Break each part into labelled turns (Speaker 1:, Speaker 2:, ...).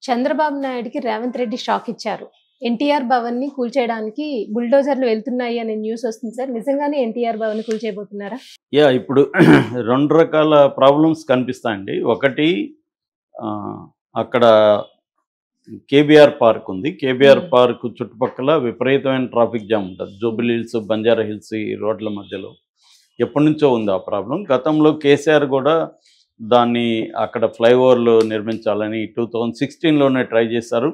Speaker 1: చంద్రబాబు నాయుడుకి రేవంత్ రెడ్డి షాక్ ఇచ్చారు. ఎన్టీఆర్ భవన్‌ని కూల్చేయడానికి బుల్డోజర్‌లు వెళ్తున్నాయి అనే న్యూస్ వస్తుంది సార్. నిజంగానే ఎన్టీఆర్ భవన్‌ని కూల్చేయబోతున్నారా?
Speaker 2: ఇప్పుడు 2 రకాల ప్రాబ్లమ్స్ కనిపిస్తాయండి. ఒకటి ఆహ్, అక్కడ కేబీఆర్ పార్క్ ఉంది. కేబీఆర్
Speaker 1: హ్మ్.
Speaker 2: పార్క్ చుట్టుపక్కల విపరీతమైన ట్రాఫిక్ జామ్ ఉంటది. జూబిలీ హిల్స్, బంజారా హిల్స్ ఈ రోడ్ల మధ్యలో. ఎప్పటినుంచో ఉంది ఆ ప్రాబ్లమ్. గతంలో కేసీఆర్ గూడా దాన్ని అక్కడ ఫ్లైఓవర్లు నిర్మించాలని 2016లోనే ట్రై చేశారు.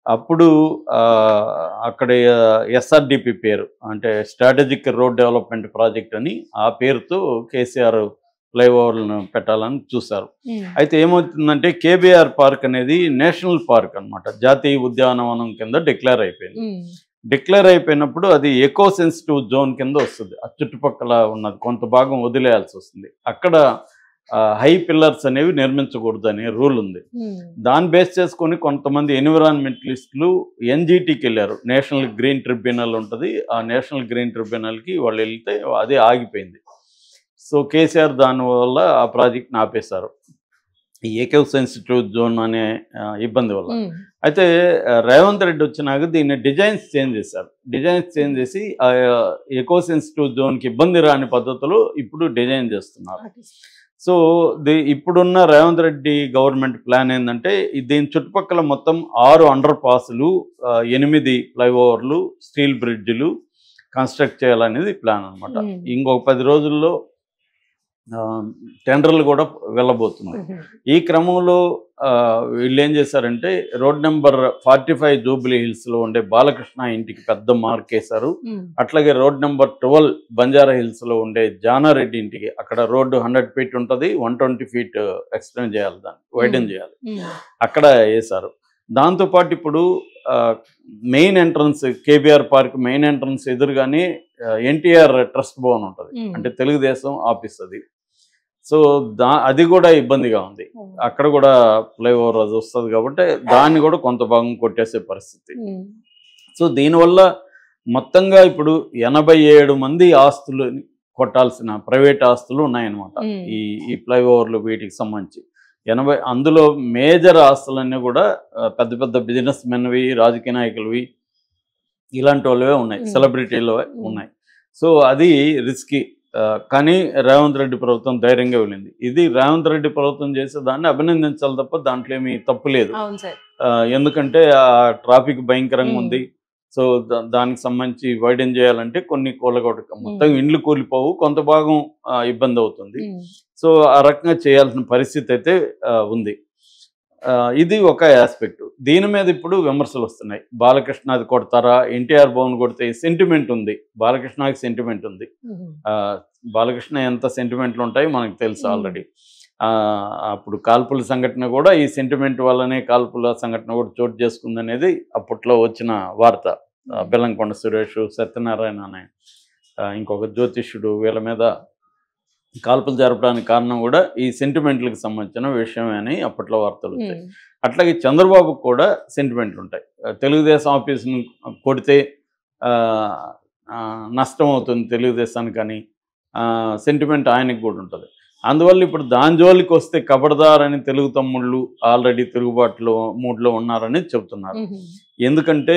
Speaker 2: అప్పుడు అక్కడ ఎస్ఆర్‌డిపి పేరు అంటే స్ట్రాటజిక్ రోడ్ డెవలప్‌మెంట్ ప్రాజెక్ట్ అని ఆ పేరుతో కేసీఆర్ ఫ్లైఓవర్లను పెట్టాలని చూశారు.
Speaker 1: హ్మ్.
Speaker 2: అయితే ఏమవుతుందంటే కేబీఆర్ పార్క్ అనేది నేషనల్ పార్క్ అన్నమాట. జాతీయ ఉద్యానవనం కింద డిక్లేర్ అయిపోయింది.
Speaker 1: హ్మ్.
Speaker 2: డిక్లేర్ అయిపోయినప్పుడు అది ఎకో సెన్సిటివ్ జోన్ కింద వస్తుంది. ఆ చుట్టుపక్కల ఉన్నది కొంత భాగం వదిలేయాల్సి వస్తుంది. అక్కడ హై పిల్లర్స్ అనేవి నిర్మించకూడదు అనే రూల్ ఉంది.
Speaker 1: హ్మ్.
Speaker 2: దాన్ని బేస్ చేసుకొని కొంతమంది ఎన్విరాన్మెంటలిస్టులు ఎన్‌జీటీకి వెళ్ళారు. నేషనల్ గ్రీన్ ట్రిబ్యునల్ ఉంటుంది. ఆ నేషనల్ గ్రీన్ ట్రిబ్యునల్‌కి వాళ్ళు వెళ్తే అది ఆగిపోయింది. సో కేసీఆర్ దానివల్ల ఆ ప్రాజెక్ట్‌ని ఆపేశారు. ఈ ఎకో సెన్సిటివ్ జోన్ అనే ఇబ్బంది వల్ల.
Speaker 1: హ్మ్.
Speaker 2: అయితే రేవంత్ రెడ్డి వచ్చినాక దీన్ని డిజైన్స్ చేంజ్ చేశారు. డిజైన్స్ చేంజ్ చేసి ఎకో సెన్సిటివ్ జోన్‌కి ఇబ్బంది రాని పద్ధతిలో ఇప్పుడు డిజైన్ చేస్తున్నారు. సో ఇప్పుడున్న రేవంత్ రెడ్డి గవర్నమెంట్ ప్లాన్ ఏందంటే దీని చుట్టుపక్కల మొత్తం 6 అండర్ పాస్‌లు, 8 ఫ్లైఓవర్లు, స్టీల్ బ్రిడ్జ్‌లు కన్స్ట్రక్ట్ చేయాలనేది ప్లాన్ అన్నమాట.
Speaker 1: హ్మ్.
Speaker 2: ఇంకొక 10 రోజుల్లో టెండర్లు కూడా వెళ్ళబోతున్నాయి.
Speaker 1: హుహు.
Speaker 2: ఈ క్రమంలో వీళ్ళేం చేశారంటే రోడ్ నెంబర్ 45 జూబిలీ హిల్స్‌లో ఉండే బాలకృష్ణ ఇంటికి పెద్ద మార్కేశారు.
Speaker 1: హ్మ్.
Speaker 2: అట్లాగే రోడ్ నెంబర్ 12 బంజారా హిల్స్‌లో ఉండే జానారెడ్డి ఇంటికి అక్కడ రోడ్డు 100 ఫీట్ ఉంటుంది. 120 ఫీట్ ఎక్స్టెండ్ చేయాలి, దాన్ని వైడెన్ చేయాలి.
Speaker 1: హ్మ్.
Speaker 2: అక్కడ వేశారు. దాంతోపాటు ఇప్పుడు main entrance KBR park main entrance ఎదురుగానే ఎన్టీఆర్ ట్రస్ట్ భవన్ ఉంటుంది.
Speaker 1: హ్మ్.
Speaker 2: అంటే తెలుగుదేశం ఆఫీస్ అది. సో అది కూడా ఇబ్బందిగా ఉంది.
Speaker 1: హ్మ్.
Speaker 2: అక్కడ కూడా ఫ్లైఓవర్ అది వస్తుంది కాబట్టి దాన్ని కూడా కొంత భాగం కొట్టేసే పరిస్థితి.
Speaker 1: హ్మ్.
Speaker 2: సో దీనివల్ల మొత్తంగా ఇప్పుడు 87 మంది ఆస్తులు కొట్టాల్సిన ప్రైవేట్ ఆస్తులు ఉన్నాయన్నమాట.
Speaker 1: హ్మ్.
Speaker 2: ఈ ఫ్లైఓవర్లు వీటికి సంబంధించి 80 అందులో మేజర్ ఆస్తులన్నీ కూడా పెద్ద పెద్ద బిజినెస్ మెన్వి, రాజకీయ నాయకులవి ఇలాంటి వాళ్ళవే ఉన్నాయి.
Speaker 1: హ్మ్.
Speaker 2: సెలబ్రిటీలు
Speaker 1: హ్మ్.
Speaker 2: ఉన్నాయి. సో అది రిస్కీ. కానీ రేవంత్ రెడ్డి ప్రభుత్వం ధైర్యంగా వెళ్ళింది. ఇది రేవంత్ రెడ్డి ప్రభుత్వం చేసే దాన్ని అభినందించాలి తప్ప దాంట్లో ఏమీ తప్పు లేదు.
Speaker 1: అవును సార్.
Speaker 2: ఎందుకంటే ట్రాఫిక్ భయంకరంగా
Speaker 1: హ్మ్.
Speaker 2: ఉంది. సో దానికి సంబంధించి వైడెన్ చేయాలంటే కొన్ని మొత్తం
Speaker 1: హ్మ్.
Speaker 2: ఇండ్లు కూలిపోవు, కొంత భాగం ఇబ్బంది అవుతుంది.
Speaker 1: హ్మ్.
Speaker 2: సో ఆ రకంగా చేయాల్సిన పరిస్థితి అయితే ఉంది. ఇది ఒక ఆస్పెక్ట్. దీని మీద ఇప్పుడు విమర్శలు వస్తున్నాయి. బాలకృష్ణ అది కొడతారా? ఎన్టీఆర్ భవన్ కొడితే సెంటిమెంట్ ఉంది. బాలకృష్ణకి సెంటిమెంట్ ఉంది.
Speaker 1: హుహు.
Speaker 2: బాలకృష్ణ ఎంత సెంటిమెంట్లు ఉంటాయో మనకు తెలుసు
Speaker 1: హ్మ్.
Speaker 2: ఆల్రెడీ. అప్పుడు కాల్పుల సంఘటన కూడా ఈ సెంటిమెంట్ వల్లనే కాల్పుల సంఘటన కూడా చోటు చేసుకుందనేది అప్పట్లో వచ్చిన వార్త. బెల్లంకొండ సురేష్, సత్యనారాయణ అనే ఇంకొక జ్యోతిష్యుడు వీళ్ళ మీద కాల్పులు జరపడానికి కారణం కూడా ఈ సెంటిమెంట్లకు సంబంధించిన విషయమే అని అప్పట్లో వార్తలు వచ్చాయి.
Speaker 1: హ్మ్.
Speaker 2: అట్లాగే చంద్రబాబుకు కూడా సెంటిమెంట్లు ఉంటాయి. తెలుగుదేశం ఆఫీసును కొడితే నష్టం అవుతుంది తెలుగుదేశానికని సెంటిమెంట్ ఆయనకు కూడా ఉంటుంది. అందువల్ల ఇప్పుడు దాని జోలికి వస్తే కబడ్దార్ అని తెలుగు తమ్ముళ్ళు ఆల్రెడీ తిరుగుబాటులో మూడ్లో ఉన్నారని చెబుతున్నారు.
Speaker 1: హుహు.
Speaker 2: ఎందుకంటే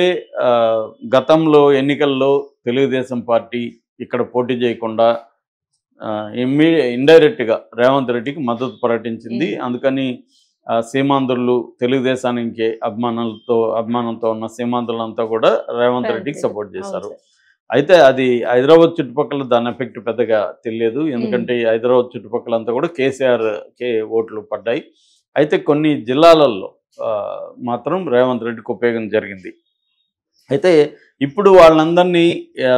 Speaker 2: గతంలో ఎన్నికల్లో తెలుగుదేశం పార్టీ ఇక్కడ పోటీ చేయకుండా ఇండైరెక్ట్గా రేవంత్ రెడ్డికి మద్దతు ప్రకటించింది.
Speaker 1: హ్మ్.
Speaker 2: అందుకని సీమాంధ్రులు తెలుగుదేశానికి అభిమానంతో ఉన్న సీమాంధ్రులంతా కూడా రేవంత్ రెడ్డికి సపోర్ట్
Speaker 1: అవును
Speaker 2: చేశారు.
Speaker 1: సార్.
Speaker 2: అయితే అది హైదరాబాద్ చుట్టుపక్కల దాని ఎఫెక్ట్ పెద్దగా తెలియదు.
Speaker 1: హ్మ్.
Speaker 2: ఎందుకంటే ఈ హైదరాబాద్ చుట్టుపక్కలంతా కూడా కేసీఆర్‌కే ఓట్లు పడ్డాయి. అయితే కొన్ని జిల్లాలలో మాత్రం రేవంత్ రెడ్డికి ఉపయోగం జరిగింది. అయితే ఇప్పుడు వాళ్ళందరినీ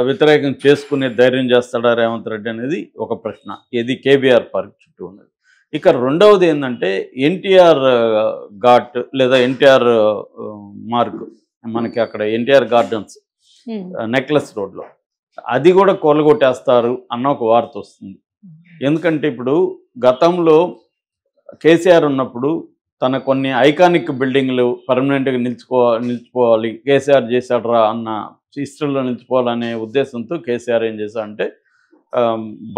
Speaker 2: వ్యతిరేకం చేసుకునే ధైర్యం చేస్తాడా రేవంత్ రెడ్డి అనేది ఒక ప్రశ్న. ఇది కేబీఆర్ పార్క్ చుట్టూ ఉన్నది. ఇక రెండవది ఏందంటే ఎన్టీఆర్ ఘాట్ లేదా ఎన్టీఆర్ మార్గ్ మనకి అక్కడ ఎన్టీఆర్ గార్డెన్స్
Speaker 1: హ్మ్.
Speaker 2: నెక్లెస్ రోడ్‌లో. అది కూడా కూలగొట్టేస్తారు అన్న ఒక వార్త వస్తుంది. ఎందుకంటే ఇప్పుడు గతంలో కేసీఆర్ ఉన్నప్పుడు తన కొన్ని ఐకానిక్ బిల్డింగ్‌లు పర్మనెంట్‌గా నిలిచిపోవాలి. కేసీఆర్ చేశాడురా అన్న హిస్టరీలో నిలిచిపోవాలనే ఉద్దేశంతో కేసీఆర్ ఏం చేశాడంటే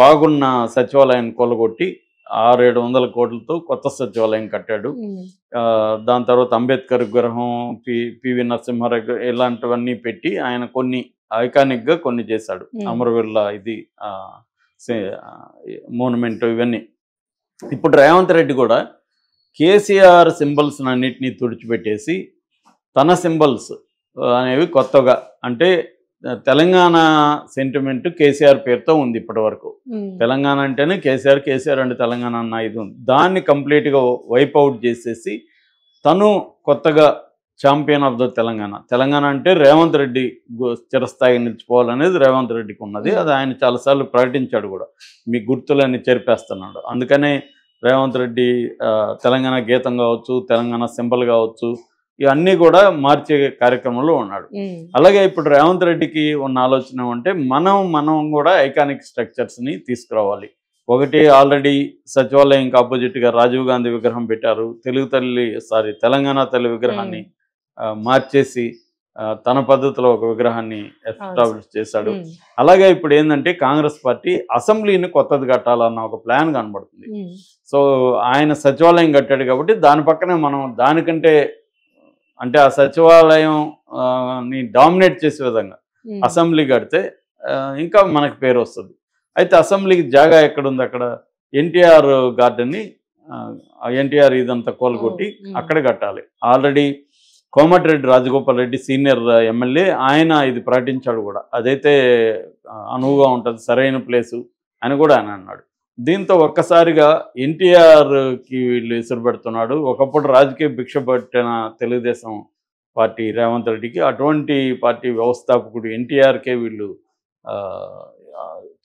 Speaker 2: బాగున్న సచివాలయాన్ని కూలగొట్టి 600-700 కోట్లతో కొత్త సచివాలయం కట్టాడు. దాని తర్వాత అంబేద్కర్ విగ్రహం, పివి నరసింహారావు ఇలాంటివన్నీ పెట్టి ఆయన కొన్ని ఐకానిక్గా కొన్ని చేశాడు. అమరవీరుల ఇది మోనుమెంట్ ఇవన్నీ. ఇప్పుడు రేవంత్ రెడ్డి కూడా కేసీఆర్ సింబల్స్ అన్నిటినీ తుడిచిపెట్టేసి తన సింబల్స్ అనేవి కొత్తగా, అంటే తెలంగాణ సెంటిమెంట్ కేసీఆర్ పేరుతో ఉంది ఇప్పటి వరకు. తెలంగాణ అంటేనే కేసీఆర్, కేసీఆర్ అంటే తెలంగాణ అన్న ఇది ఉంది. దాన్ని కంప్లీట్గా వైప్ అవుట్ చేసేసి తను కొత్తగా champion of the Telangana, Telangana అంటే రేవంత్ రెడ్డి చిరస్థాయిగా నిలిచిపోవాలనేది రేవంత్ రెడ్డికి ఉన్నది. అది ఆయన చాలాసార్లు ప్రకటించాడు కూడా, మీ గుర్తులన్నీ చెరిపేస్తున్నాడు. అందుకనే రేవంత్ రెడ్డి తెలంగాణ గీతం కావచ్చు, తెలంగాణ సింబల్ కావచ్చు, ఇవన్నీ కూడా మార్చే కార్యక్రమంలో ఉన్నాడు. అలాగే ఇప్పుడు రేవంత్ రెడ్డికి ఉన్న ఆలోచన అంటే మనం కూడా ఐకానిక్ స్ట్రక్చర్స్ని తీసుకురావాలి. ఒకటి, ఆల్రెడీ సచివాలయంకి ఆపోజిట్గా రాజీవ్ గాంధీ విగ్రహం పెట్టారు. తెలంగాణ తల్లి విగ్రహాన్ని మార్చేసి తన పద్ధతిలో ఒక విగ్రహాన్ని ఎస్టాబ్లిష్ చేశాడు. అలాగే ఇప్పుడు ఏంటంటే కాంగ్రెస్ పార్టీ అసెంబ్లీని కొత్తది కట్టాలన్న ఒక ప్లాన్ కనబడుతుంది. సో ఆయన సచివాలయం కట్టాడు కాబట్టి దాని పక్కనే మనం దానికంటే, అంటే ఆ సచివాలయం ని డామినేట్ చేసే విధంగా అసెంబ్లీ కడితే ఇంకా మనకి పేరు వస్తుంది. అయితే అసెంబ్లీకి జాగా ఎక్కడుంది? అక్కడ ఎన్టీఆర్ గార్డెన్ని, ఎన్టీఆర్ ఇదంతా కోలుకొట్టి అక్కడ కట్టాలి. Already Komatireddy Rajagopal Reddy senior MLA ఆయన ఇది ప్రకటించాడు కూడా, అదైతే అనువుగా ఉంటుంది, సరైన ప్లేసు అని కూడా ఆయన అన్నాడు. దీంతో ఒక్కసారిగా ఎన్టీఆర్కి వీళ్ళు ఎసురు పెడుతున్నాడు. ఒకప్పుడు రాజకీయ భిక్ష పట్టిన తెలుగుదేశం పార్టీ రేవంత్ రెడ్డికి అటువంటి పార్టీ వ్యవస్థాపకుడు ఎన్టీఆర్కే వీళ్ళు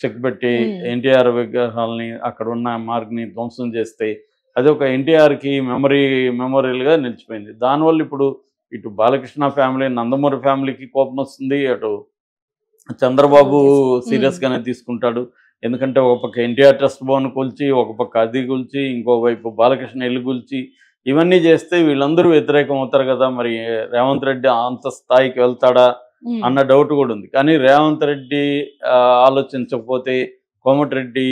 Speaker 2: చెక్ పెట్టి ఎన్టీఆర్ విగ్రహాలని అక్కడ ఉన్న మార్గ్ని ధ్వంసం చేస్తే అది ఒక ఎన్టీఆర్కి మెమోరియల్గా నిలిచిపోయింది. దానివల్ల ఇప్పుడు ఇటు బాలకృష్ణ ఫ్యామిలీ, నందమూరి ఫ్యామిలీకి కోపం వస్తుంది, అటు చంద్రబాబు సీరియస్గానే తీసుకుంటాడు. ఎందుకంటే ఒక పక్క ఎన్టీఆర్ ట్రస్ట్ భవన్ కూల్చి, ఒక పక్క అది కూల్చి, ఇంకోవైపు బాలకృష్ణ ఇల్లు కూల్చి, ఇవన్నీ చేస్తే వీళ్ళందరూ వ్యతిరేకం అవుతారు కదా, మరి రేవంత్ రెడ్డి అంత స్థాయికి వెళ్తాడా అన్న డౌట్ కూడా ఉంది. కానీ రేవంత్ రెడ్డి ఆలోచించకపోతే కోమటిరెడ్డి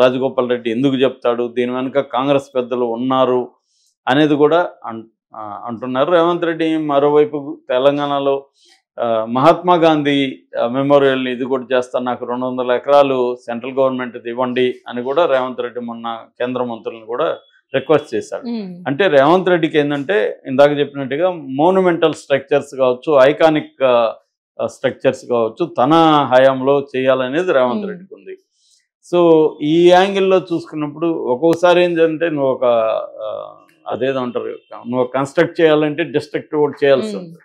Speaker 2: రాజగోపాల్ రెడ్డి ఎందుకు చెప్తాడు? దీని వెనుక కాంగ్రెస్ పెద్దలు ఉన్నారు అనేది కూడా అంటున్నారు. రేవంత్ రెడ్డి మరోవైపు తెలంగాణలో మహాత్మా గాంధీ మెమోరియల్ని ఇది కూడా చేస్తాను, నాకు 200 ఎకరాలు సెంట్రల్ గవర్నమెంట్ ఇవ్వండి అని కూడా రేవంత్ రెడ్డి మొన్న కేంద్ర మంత్రులను కూడా రిక్వెస్ట్ చేశాడు. అంటే రేవంత్ రెడ్డికి ఏంటంటే ఇందాక చెప్పినట్టుగా మోనుమెంటల్ స్ట్రక్చర్స్ కావచ్చు, ఐకానిక్ స్ట్రక్చర్స్ కావచ్చు, తన హయాంలో చేయాలనేది రేవంత్ రెడ్డికి ఉంది. సో ఈ యాంగిల్లో చూసుకున్నప్పుడు ఒక్కొక్కసారి ఏంటంటే నువ్వు ఒక అదేదో అంటారు, నువ్వు కన్స్ట్రక్ట్ చేయాలంటే డిస్ట్రక్ట్ కూడా చేయాల్సి ఉంది.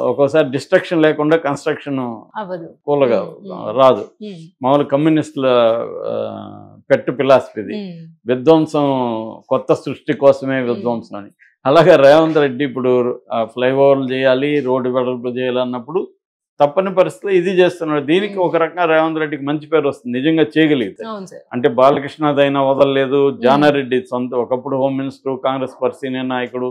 Speaker 2: ఒక్కోసారి డిస్ట్రక్షన్ లేకుండా కన్స్ట్రక్షన్ కూలగా రాదు. మామూలు కమ్యూనిస్టుల పెట్టు ఫిలాసఫీది, విధ్వంసం కొత్త సృష్టి కోసమే విధ్వంసం అని. అలాగే రేవంత్ రెడ్డి ఇప్పుడు ఫ్లైఓవర్లు చేయాలి, రోడ్డు వెడల్పు చేయాలి అన్నప్పుడు తప్పని పరిస్థితిలో ఇది చేస్తున్నాడు. దీనికి ఒక రకంగా రేవంత్ రెడ్డికి మంచి పేరు వస్తుంది నిజంగా చేయగలిగితే. అంటే బాలకృష్ణదైనా వదలలేదు, జానారెడ్డి ఒకప్పుడు home minister, Congress party senior నాయకుడు,